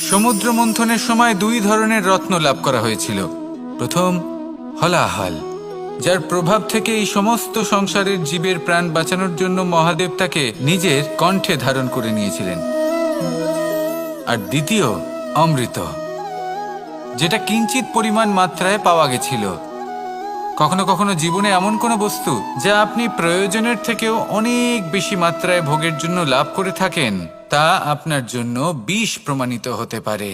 সমুদ্র মন্থনের সময় দুই ধরনের রত্ন লাভ করা হয়েছিল। প্রথম হলাহল, যার প্রভাব থেকে এই সমস্ত সংসারের জীবের প্রাণ বাঁচানোর জন্য মহাদেব তাকে নিজের কণ্ঠে ধারণ করে নিয়েছিলেন। আর দ্বিতীয় অমৃত, যেটা কিঞ্চিত পরিমাণ মাত্রায় পাওয়া গেছিল। কখনো কখনো জীবনে এমন কোনো বস্তু যা আপনি প্রয়োজনের থেকেও অনেক বেশি মাত্রায় ভোগের জন্য লাভ করে থাকেন, তা আপনার জন্য বিষ প্রমাণিত হতে পারে।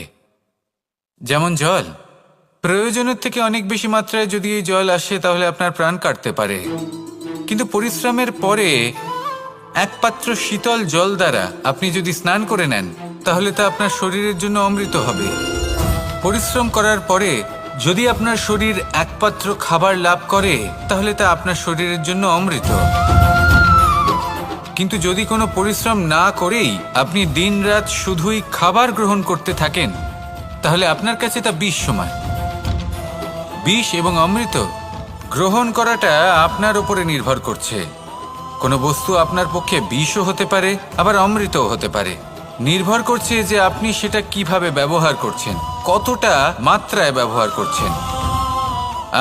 যেমন জল, প্রয়োজনের থেকে অনেক বেশি মাত্রায় যদি এই জল আসে তাহলে আপনার প্রাণ কাটতে পারে। কিন্তু পরিশ্রমের পরে এক পাত্র শীতল জল দ্বারা আপনি যদি স্নান করে নেন তাহলে তা আপনার শরীরের জন্য অমৃত হবে। পরিশ্রম করার পরে যদি আপনার শরীর এক পাত্র খাবার লাভ করে তাহলে তা আপনার শরীরের জন্য অমৃত। কিন্তু যদি কোনো পরিশ্রম না করেই আপনি দিনরাত শুধুই খাবার গ্রহণ করতে থাকেন তাহলে আপনার কাছে তা বিষ সমান। বিষ এবং অমৃত গ্রহণ করাটা আপনার উপরে নির্ভর করছে। কোনো বস্তু আপনার পক্ষে বিষও হতে পারে, আবার অমৃতও হতে পারে। নির্ভর করছে যে আপনি সেটা কিভাবে ব্যবহার করছেন, কতটা মাত্রায় ব্যবহার করছেন।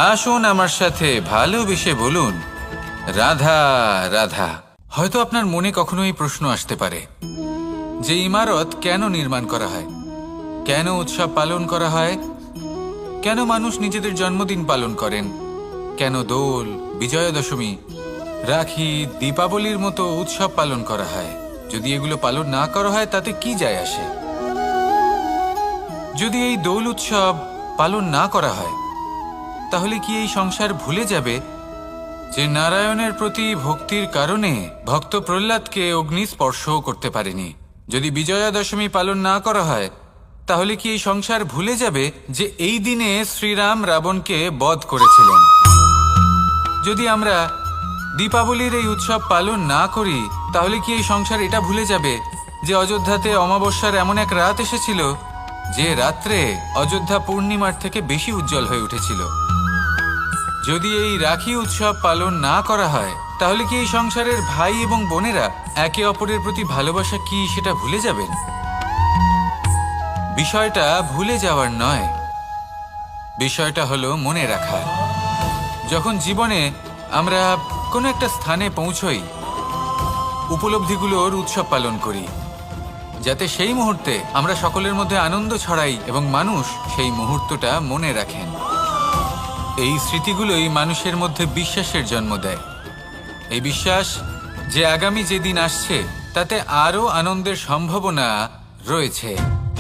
আসুন আমার সাথে ভালোবেসে বলুন, রাধা রাধা। হয়তো আপনার মনে কখনো এই প্রশ্ন আসতে পারে যে ইমারত কেন নির্মাণ করা হয়, কেন উৎসব পালন করা হয়, কেন মানুষ নিজেদের জন্মদিন পালন করেন, কেন দোল, বিজয়া দশমী, রাখি, দীপাবলির মতো উৎসব পালন করা হয়। যদি এগুলো পালন না করা হয় তাতে কি যায় আসে? যদি এই দোল উৎসব পালন না করা হয় তাহলে কি এই সংসার ভুলে যাবে যে নারায়ণের প্রতি ভক্তির কারণে ভক্ত প্রহ্লাদকে অগ্নি স্পর্শও করতে পারেনি? যদি বিজয়া দশমী পালন না করা হয় তাহলে কি এই সংসার ভুলে যাবে যে এই দিনে শ্রীরাম রাবণকে বধ করেছিলেন? যদি আমরা দীপাবলির এই উৎসব পালন না করি তাহলে কি এই সংসার এটা ভুলে যাবে যে অযোধ্যাতে অমাবস্যার এমন এক রাত এসেছিল যে রাত্রে অযোধ্যা পূর্ণিমার থেকে বেশি উজ্জ্বল হয়ে উঠেছিল? যদি এই রাখি উৎসব পালন না করা হয় তাহলে কি এই সংসারের ভাই এবং বোনেরা একে অপরের প্রতি ভালোবাসা কি সেটা ভুলে যাবেন? বিষয়টা ভুলে যাওয়ার নয়, বিষয়টা হলো মনে রাখা। যখন জীবনে আমরা কোনো একটা স্থানে পৌঁছই, উপলব্ধিগুলোর উৎসব পালন করি, যাতে সেই মুহূর্তে আমরা সকলের মধ্যে আনন্দ ছড়াই এবং মানুষ সেই মুহূর্তটা মনে রাখেন। এই স্মৃতিগুলোই মানুষের মধ্যে বিশ্বাসের জন্ম দেয়। এই বিশ্বাস যে আগামী যেদিন আসছে তাতে আরও আনন্দের সম্ভাবনা রয়েছে।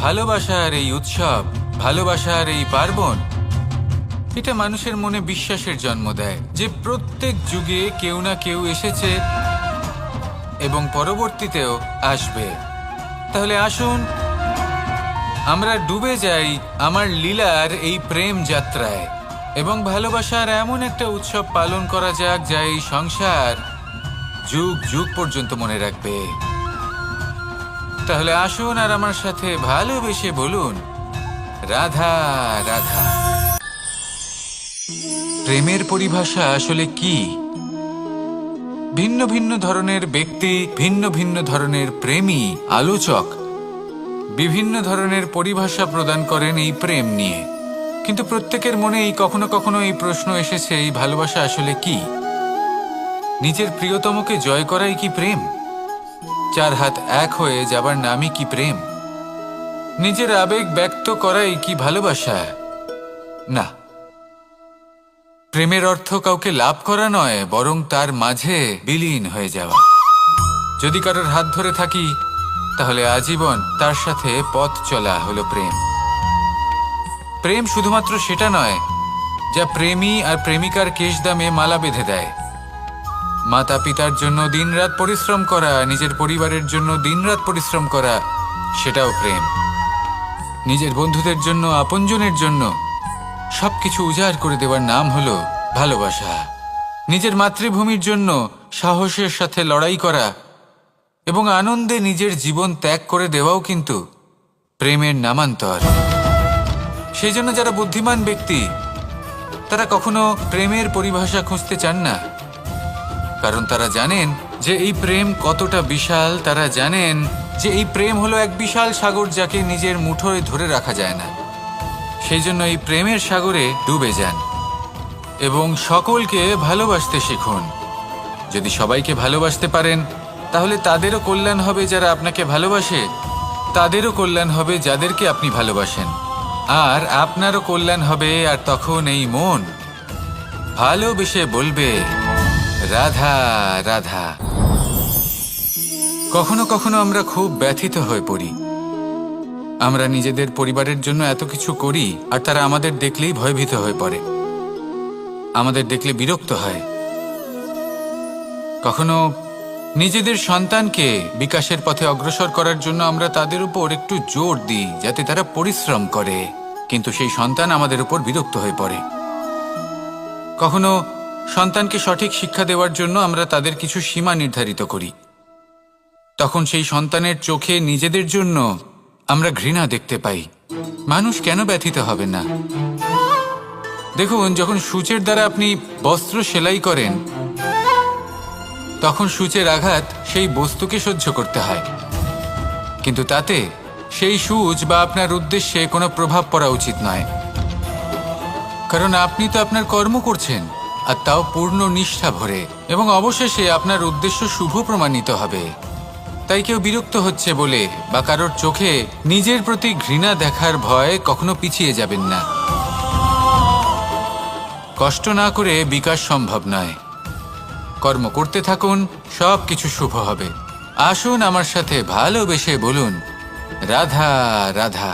ভালোবাসার এই উৎসব, ভালোবাসার এই পার্বণ, এটা মানুষের মনে বিশ্বাসের জন্ম দেয় যে প্রত্যেক যুগে কেউ না কেউ এসেছে এবং পরবর্তীতেও আসবে। তাহলে আসুন আমরা ডুবে যাই আমার লীলার এই প্রেম যাত্রায় এবং ভালোবাসার এমন একটা উৎসব পালন করা যাক যা এই সংসার যুগ যুগ পর্যন্ত মনে রাখবে। তাহলে আসুন আর আমার সাথে ভালোবেসে বলুন, রাধা রাধা। প্রেমের পরিভাষা আসলে কি? ভিন্ন ভিন্ন ধরনের ব্যক্তি, ভিন্ন ভিন্ন ধরনের প্রেমী আলোচক বিভিন্ন ধরনের পরিভাষা প্রদান করেন এই প্রেম নিয়ে। কিন্তু প্রত্যেকের মনেই কখনো কখনো এই প্রশ্ন এসেছে, এই ভালোবাসা আসলে কি? নিজের প্রিয়তমকে জয় করাই কি প্রেম? চার হাত এক হয়ে যাবার নামই কি প্রেম? নিজের আবেগ ব্যক্ত করাই কি ভালোবাসা? না, প্রেমের অর্থ কাউকে লাভ করা নয়, বরং তার মাঝে বিলীন হয়ে যাওয়া। যদি কারোর হাত ধরে থাকি তাহলে আজীবন তার সাথে পথ চলা হলো প্রেম। প্রেম শুধুমাত্র সেটা নয় যা প্রেমী আর প্রেমিকার কেশদামে মালা বেঁধে দেয়। মাতা পিতার জন্য দিনরাত পরিশ্রম করা, নিজের পরিবারের জন্য দিনরাত পরিশ্রম করা, সেটাও প্রেম। নিজের বন্ধুদের জন্য, আপনজনের জন্য সবকিছু উজাড় করে দেওয়ার নাম হলো ভালোবাসা। নিজের মাতৃভূমির জন্য সাহসের সাথে লড়াই করা এবং আনন্দে নিজের জীবন ত্যাগ করে দেওয়াও কিন্তু প্রেমের নামান্তর। সেই জন্য যারা বুদ্ধিমান ব্যক্তি তারা কখনো প্রেমের পরিভাষা খুঁজতে চান না, কারণ তারা জানেন যে এই প্রেম কতটা বিশাল। তারা জানেন যে এই প্রেম হলো এক বিশাল সাগর যাকে নিজের মুঠোয় ধরে রাখা যায় না। সেই জন্য এই প্রেমের সাগরে ডুবে যান এবং সকলকে ভালোবাসতে শিখুন। যদি সবাইকে ভালোবাসতে পারেন তাহলে তাদেরও কল্যাণ হবে যারা আপনাকে ভালোবাসে, তাদেরও কল্যাণ হবে যাদেরকে আপনি ভালোবাসেন, আর আপনারও কল্যাণ হবে। আর তখন এই মন ভালোবেসে বলবে, রাধা রাধা। কখনো কখনো আমরা খুব ব্যথিত হয়ে পড়ি। আমরা নিজেদের পরিবারের জন্য এত কিছু করি আর তারা আমাদের দেখলেই ভয়ভীত হয়ে পড়ে, আমাদের দেখলে বিরক্ত হয়। কখনো নিজেদের সন্তানকে বিকাশের পথে অগ্রসর করার জন্য আমরা তাদের উপর একটু জোর দিই যাতে তারা পরিশ্রম করে, কিন্তু সেই সন্তান আমাদের উপর বিরক্ত হয়ে পড়ে। কখনো সন্তানকে সঠিক শিক্ষা দেওয়ার জন্য আমরা তাদের কিছু সীমা নির্ধারিত করি, তখন সেই সন্তানের চোখে নিজেদের জন্য আমরা ঘৃণা দেখতে পাই। মানুষ কেন ব্যথিত হবে না? দেখুন, যখন সূচের দ্বারা আপনি বস্ত্র সেলাই করেন তখন সূচের আঘাত সেই বস্তুকে সহ্য করতে হয়, কিন্তু তাতে সেই সূচ বা আপনার উদ্দেশ্যে কোনো প্রভাব পড়া উচিত নয়, কারণ আপনি তো আপনার কর্ম করছেন, আর তাও পূর্ণ নিষ্ঠা ভরে, এবং অবশেষে আপনার উদ্দেশ্য শুভ প্রমাণিত হবে। তাই কেউ বিরক্ত হচ্ছে বলে বা কারোর চোখে নিজের প্রতি ঘৃণা দেখার ভয় কখনো পিছিয়ে যাবেন না। কষ্ট না করে বিকাশ সম্ভব নয়। কর্ম করতে থাকুন, সব কিছু শুভ হবে। আসুন আমার সাথে ভালোবেসে বলুন, রাধা রাধা।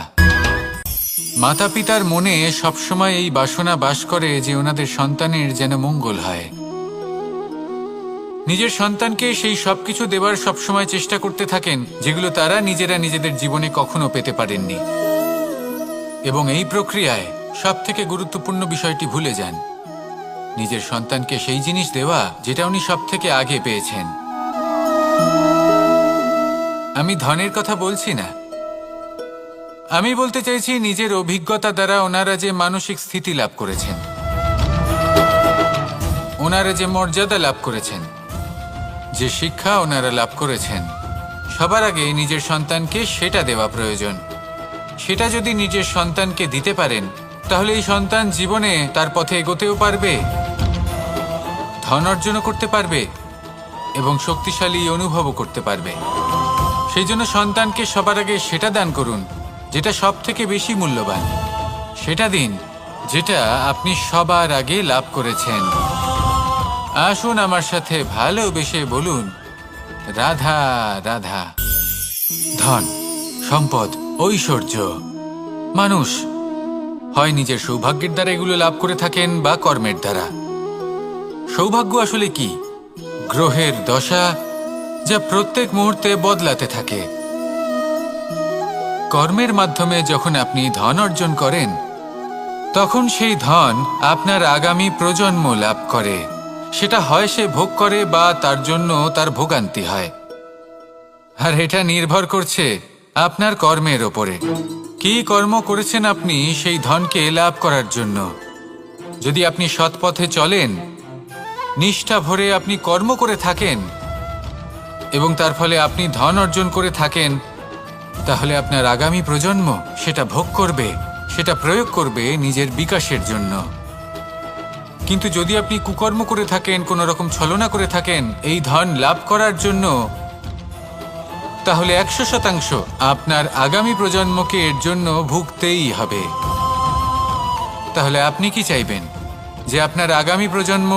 মাতা পিতার মনে সবসময় এই বাসনা বাস করে যে ওনাদের সন্তানের যেন মঙ্গল হয়। নিজের সন্তানকে সেই সবকিছু দেবার সবসময় চেষ্টা করতে থাকেন যেগুলো তারা নিজেরা নিজেদের জীবনে কখনো পেতে পারেননি, এবং এই প্রক্রিয়ায় সবথেকে গুরুত্বপূর্ণ বিষয়টি ভুলে যান, নিজের সন্তানকে সেই জিনিস দেওয়া যেটা উনি সবথেকে আগে পেয়েছেন। আমি ধনের কথা বলছি না, আমি বলতে চাইছি নিজের অভিজ্ঞতা দ্বারা ওনারা যে মানসিক স্থিতি লাভ করেছেন, ওনারা যে মর্যাদা লাভ করেছেন, যে শিক্ষা ওনারা লাভ করেছেন, সবার আগে নিজের সন্তানকে সেটা দেওয়া প্রয়োজন। সেটা যদি নিজের সন্তানকে দিতে পারেন তাহলে এই সন্তান জীবনে তার পথে এগোতেও পারবে, ধন অর্জনও করতে পারবে এবং শক্তিশালী অনুভবও করতে পারবে। সেই জন্য সন্তানকে সবার আগে সেটা দান করুন যেটা সব থেকে বেশি মূল্যবান। সেটা দিন যেটা আপনি সবার আগে লাভ করেছেন। আসুন আমার সাথে ভালোবেসে বলুন, রাধা রাধা। ধন, সম্পদ, ঐশ্বর্য, মানুষ হয় নিজের সৌভাগ্যের দ্বারা এগুলো লাভ করে থাকেন বা কর্মের দ্বারা। সৌভাগ্য আসলে কি? গ্রহের দশা যা প্রত্যেক মুহূর্তে বদলাতে থাকে। কর্মের মাধ্যমে যখন আপনি ধন অর্জন করেন তখন সেই ধন আপনার আগামী প্রজন্ম লাভ করে। সেটা হয় সে ভোগ করে বা তার জন্য তার ভোগান্তি হয়, আর এটা নির্ভর করছে আপনার কর্মের ওপরে। কি কর্ম করেছেন আপনি সেই ধনকে লাভ করার জন্য? যদি আপনি সৎ পথে চলেন, নিষ্ঠা ভরে আপনি কর্ম করে থাকেন এবং তার ফলে আপনি ধন অর্জন করে থাকেন, তাহলে আপনার আগামী প্রজন্ম সেটা ভোগ করবে, সেটা প্রয়োগ করবে নিজের বিকাশের জন্য। কিন্তু যদি আপনি কুকর্ম করে থাকেন, কোনো রকম ছলনা করে থাকেন এই ধন লাভ করার জন্য, তাহলে 100% আপনার আগামী প্রজন্মকে এর জন্য ভুগতেই হবে। তাহলে আপনি কি চাইবেন? যে আপনার আগামী প্রজন্ম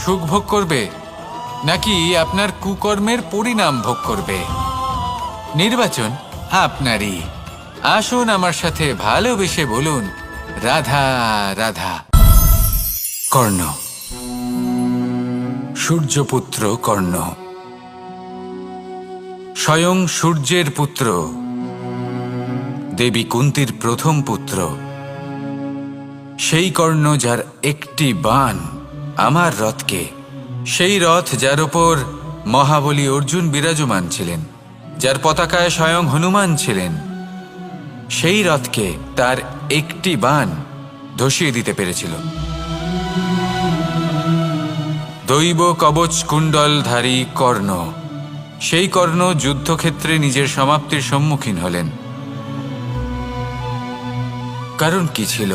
সুখ ভোগ করবে নাকি আপনার কুকর্মের পরিণাম ভোগ করবে? নির্বাচন আপনারই। আসুন আমার সাথে ভালোবেসে বলুন, রাধা রাধা। কর্ণ, সূর্যপুত্র কর্ণ, স্বয়ং সূর্যের পুত্র, দেবী কুন্তির প্রথম পুত্র। সেই কর্ণ যার একটি বাণ আমার রথকে, সেই রথ যার ওপর মহাবলী অর্জুন বিরাজমান ছিলেন, যার পতাকায় স্বয়ং হনুমান ছিলেন, সেই রথকে তার একটি বাণ ধসিয়ে দিতে পেরেছিল। দৈব কবচ কুণ্ডলধারী কর্ণ, সেই কর্ণ যুদ্ধক্ষেত্রে নিজের সমাপ্তির সম্মুখীন হলেন। কারণ কি ছিল?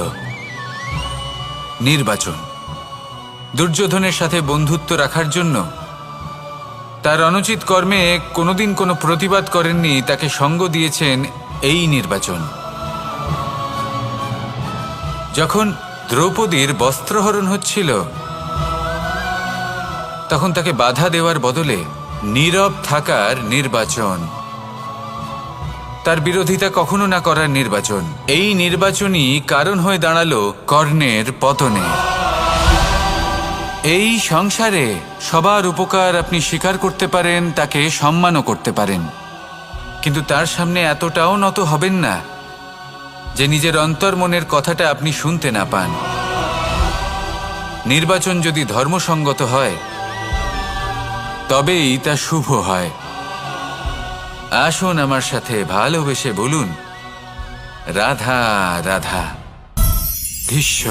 নির্বাচন। দুর্যোধনের সাথে বন্ধুত্ব রাখার জন্য তার অনুচিত কর্মে কোনোদিন কোনো প্রতিবাদ করেননি, তাকে সঙ্গ দিয়েছেন এই নির্বাচন। যখন দ্রৌপদীর বস্ত্রহরণ হচ্ছিল তখন তাকে বাধা দেওয়ার বদলে নীরব থাকার নির্বাচন, তার বিরোধিতা কখনো না করার নির্বাচন, এই নির্বাচনই কারণ হয়ে দাঁড়ালো কর্ণের পতনে। এই সংসারে সবার উপকার আপনি স্বীকার করতে পারেন, তাকে সম্মানও করতে পারেন, কিন্তু তার সামনে এতটাও নত হবেন না যে নিজের অন্তর্মনের কথাটা আপনি শুনতে না পান। নির্বাচন যদি ধর্মসঙ্গত হয় তবেই তা শুভ হয়। আসুন আমার সাথে ভালোবেসে বলুন, রাধা রাধা। ভীষ্ম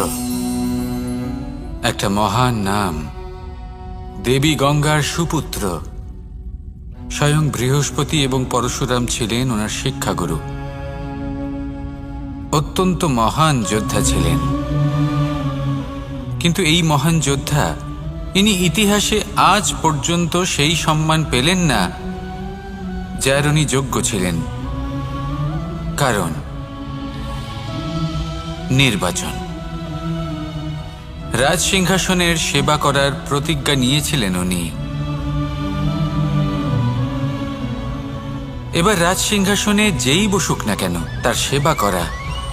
একটা মহান নাম, দেবী গঙ্গার সুপুত্র। স্বয়ং বৃহস্পতি এবং পরশুরাম ছিলেন ওনার শিক্ষাগুরু। অত্যন্ত মহান যোদ্ধা ছিলেন, কিন্তু এই মহান যোদ্ধা ইনি ইতিহাসে আজ পর্যন্ত সেই সম্মান পেলেন না যার উনি যোগ্য ছিলেন। কারণ নির্বাচন। রাজসিংহাসনের সেবা করার প্রতিজ্ঞা নিয়েছিলেন উনি। এবার রাজসিংহাসনে যেই বসুক না কেন তার সেবা করা,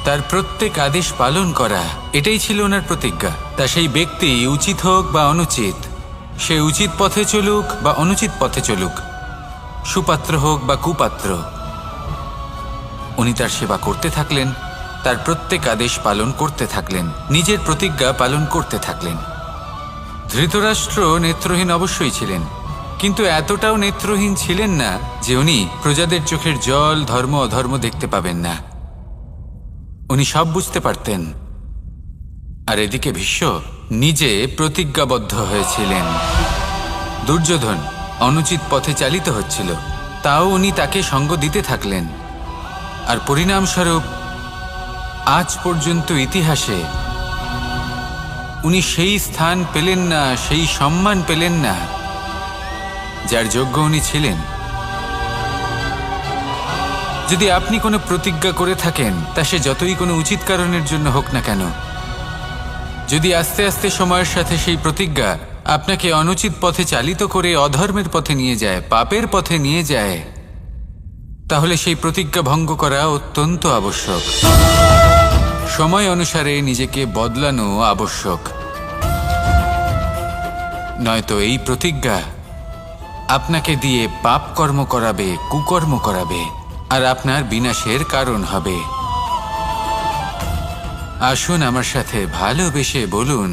তার প্রত্যেক আদেশ পালন করা, এটাই ছিল ওনার প্রতিজ্ঞা। তা সেই ব্যক্তি উচিত হোক বা অনুচিত, সে উচিত পথে চলুক বা অনুচিত পথে চলুক, সুপাত্র হোক বা কুপাত্র, উনি তার সেবা করতে থাকলেন, তার প্রত্যেক আদেশ পালন করতে থাকলেন, নিজের প্রতিজ্ঞা পালন করতে থাকলেন। ধৃতরাষ্ট্র নেত্রহীন অবশ্যই ছিলেন, কিন্তু এতটাও নেত্রহীন ছিলেন না যে উনি প্রজাদের চোখের জল, ধর্ম অধর্ম দেখতে পাবেন না। উনি সব বুঝতে পারতেন। আর এদিকে ভীষ্ম নিজে প্রতিজ্ঞাবদ্ধ হয়েছিলেন। দুর্যোধন অনুচিত পথে চালিত হচ্ছিল, তাও উনি তাকে সঙ্গ দিতে থাকলেন। আর পরিণামস্বরূপ আজ পর্যন্ত ইতিহাসে উনি সেই স্থান পেলেন না, সেই সম্মান পেলেন না যার যোগ্য উনি ছিলেন। যদি আপনি কোনো প্রতিজ্ঞা করে থাকেন, তা সে যতই কোনো উচিত কারণের জন্য হোক না কেন, যদি আস্তে আস্তে সময়ের সাথে সেই প্রতিজ্ঞা আপনাকে অনুচিত পথে চালিত করে অধর্মের পথে নিয়ে যায়, পাপের পথে নিয়ে যায়, তাহলে সেই প্রতিজ্ঞা ভঙ্গ করা অত্যন্ত আবশ্যক। সময় অনুসারে নিজেকে বদলানো আবশ্যক, নয়তো এই প্রতিজ্ঞা আপনাকে দিয়ে পাপ কর্ম করাবে, কুকর্ম করাবে, আর আপনার বিনাশের কারণ হবে। আসুন আমার সাথে ভালোবেসে বলুন,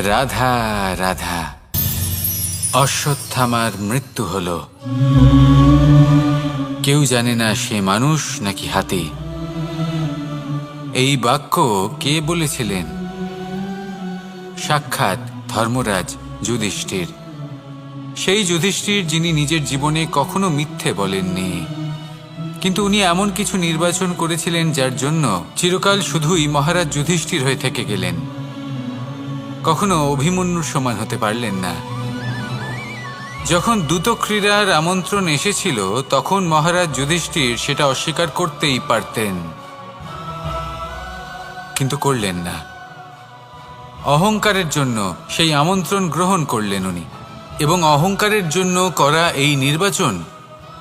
রাধা রাধা। অশ্বত্থামার মৃত্যু হল। কেউ জানে না সে মানুষ নাকি হাতি। এই বাক্য কে বলেছিলেন? সাক্ষাৎ ধর্মরাজ যুধিষ্ঠির। সেই যুধিষ্ঠির যিনি নিজের জীবনে কখনো মিথ্যে বলেননি, কিন্তু উনি এমন কিছু নির্বাচন করেছিলেন যার জন্য চিরকাল শুধুই মহারাজ যুধিষ্ঠির হয়ে থেকে গেলেন, কখনো অভিমন্যুর সমান হতে পারলেন না। যখন দ্যুতক্রীড়ার আমন্ত্রণ এসেছিল তখন মহারাজ যুধিষ্ঠির সেটা অস্বীকার করতেই পারতেন, কিন্তু করলেন না। অহংকারের জন্য সেই আমন্ত্রণ গ্রহণ করলেন উনি, এবং অহংকারের জন্য করা এই নির্বাচন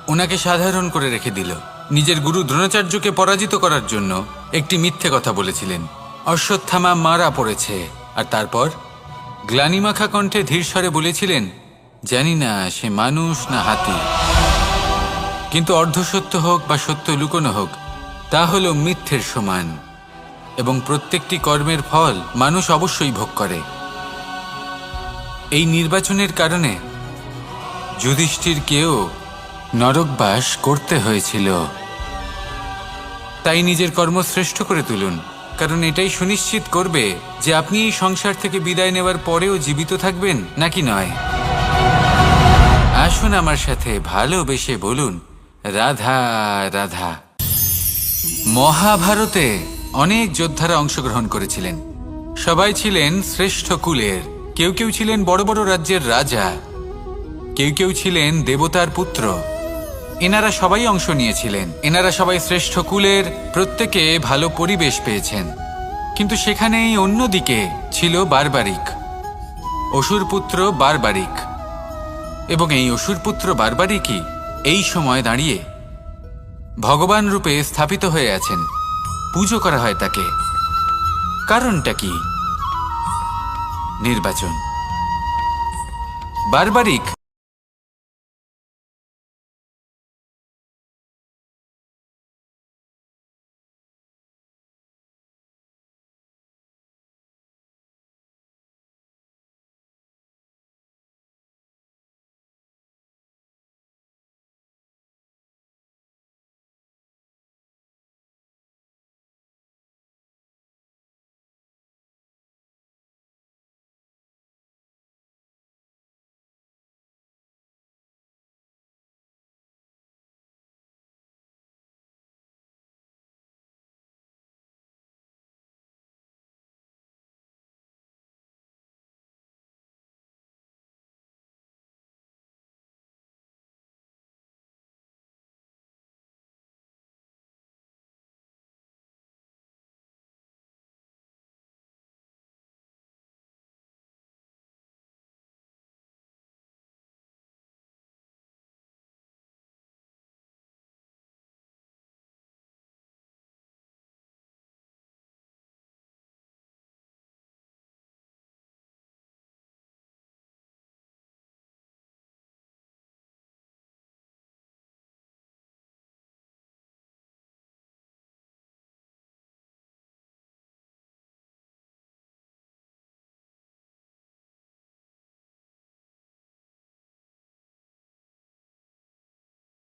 ওনাকে সাধারণ করে রেখে দিল। নিজের গুরু দ্রোণাচার্যকে পরাজিত করার জন্য একটি মিথ্যে কথা বলেছিলেন। অশ্বত্থামা মারা পড়েছে, আর তারপর গ্লানিমাখা কণ্ঠে ধীরস্বরে বলেছিলেন, জানি না সে মানুষ না হাতি। কিন্তু অর্ধসত্য হোক বা সত্য লুকোনো হোক, তা হলো মিথ্যের সমান, এবং প্রত্যেকটি কর্মের ফল মানুষ অবশ্যই ভোগ করে। এই নির্বাচনের কারণে যুধিষ্ঠিরকেও নরকবাস করতে হয়েছিল। তাই নিজের কর্ম শ্রেষ্ঠ করে তুলুন, কারণ এটাই সুনিশ্চিত করবে যে আপনি এই সংসার থেকে বিদায় নেওয়ার পরেও জীবিত থাকবেন নাকি নয়। আসুন আমার সাথে ভালোবেসে বলুন রাধা রাধা। মহাভারতে অনেক যোদ্ধারা অংশগ্রহণ করেছিলেন। সবাই ছিলেন শ্রেষ্ঠ কুলের। কেউ কেউ ছিলেন বড় বড় রাজ্যের রাজা, কেউ কেউ ছিলেন দেবতার পুত্র। এনারা সবাই অংশ নিয়েছিলেন। এনারা সবাই শ্রেষ্ঠ কুলের, প্রত্যেকে ভালো পরিবেশ পেয়েছেন। কিন্তু সেখানেই অন্যদিকে ছিল বারবারিক, অসুরপুত্র বারবারিক। এবং এই অসুরপুত্র বারবারিকই এই সময় দাঁড়িয়ে ভগবান রূপে স্থাপিত হয়ে আছেন। পুজো করা হয় তাকে। কারণটা কি? নির্বাচন। বারবারিক